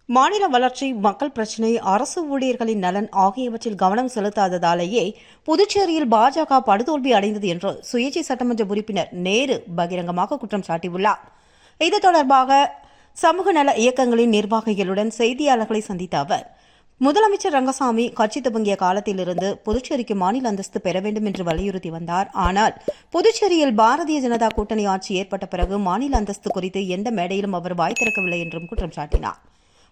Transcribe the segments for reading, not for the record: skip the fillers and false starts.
மாநில வளர்ச்சி, மக்கள் பிரச்சினை, அரசு ஊழியர்களின் நலன் ஆகியவற்றில் கவனம் செலுத்தாததாலேயே புதுச்சேரியில் பாஜக படுதோல்வி அடைந்தது என்று சுயேட்சை சட்டமன்ற உறுப்பினர் நேரு பகிரங்கமாக குற்றம் சாட்டியுள்ளார். இது தொடர்பாக சமூக நல இயக்கங்களின் நிர்வாகிகளுடன் செய்தியாளர்களை சந்தித்த அவர், முதலமைச்சர் ரங்கசாமி கட்சி துவங்கிய காலத்திலிருந்து புதுச்சேரிக்கு மாநில அந்தஸ்து பெற வேண்டும் என்று வலியுறுத்தி வந்தார். ஆனால் புதுச்சேரியில் பாரதிய ஜனதா கூட்டணி ஆட்சி ஏற்பட்ட பிறகு மாநில அந்தஸ்து குறித்து எந்த மேடையிலும் அவர் வாய் திறக்கவில்லை என்றும் குற்றம் சாட்டினார்.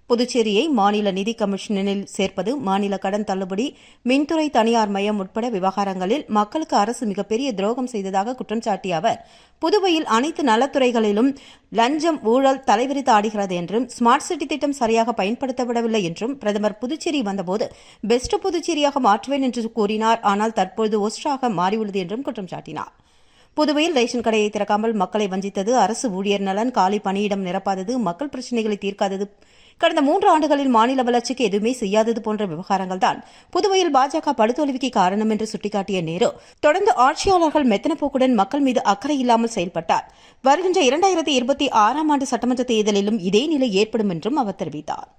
புதுச்சேரியை மாநில நிதி கமிஷனில் சேர்ப்பது, மாநில கடன் தள்ளுபடி, மின்துறை தனியார் மயம் உட்பட விவகாரங்களில் மக்களுக்கு அரசு மிகப்பெரிய துரோகம் செய்ததாக குற்றம் சாட்டிய அவர், புதுவையில் அனைத்து நலத்துறைகளிலும் லஞ்சம், ஊழல் தலைவிரித்து ஆடுகிறது என்றும், ஸ்மார்ட் சிட்டி திட்டம் சரியாக பயன்படுத்தப்படவில்லை என்றும், பிரதமர் புதுச்சேரி வந்தபோது பெஸ்ட் புதுச்சேரியாக மாற்றுவேன் என்று கூறினார். ஆனால் தற்போது ஒஸ்டாக மாறியுள்ளது என்றும் குற்றம் சாட்டினார். புதுவையில் ரேஷன் கடையை திறக்காமல் மக்களை வஞ்சித்தது, அரசு ஊழியர் நலன், காலி பணியிடம் நிரப்பாதது, மக்கள் பிரச்சினைகளை தீர்க்காதது, கடந்த 3 ஆண்டுகளில் மாநில வளர்ச்சிக்கு எதுவுமே செய்யாதது போன்ற விவகாரங்கள் தான் புதுவையில் பாஜக படுதோல்விக்கு காரணம் என்று சுட்டிக்காட்டிய நேரு, தொடர்ந்து ஆட்சியாளர்கள் மெத்தன போக்குடன் மக்கள் மீது அக்கறை இல்லாமல் செயல்பட்டார். வருகின்ற 2026 ஆண்டு சட்டமன்ற தேர்தலிலும் இதே நிலை ஏற்படும் என்றும் அவர் தெரிவித்தார்.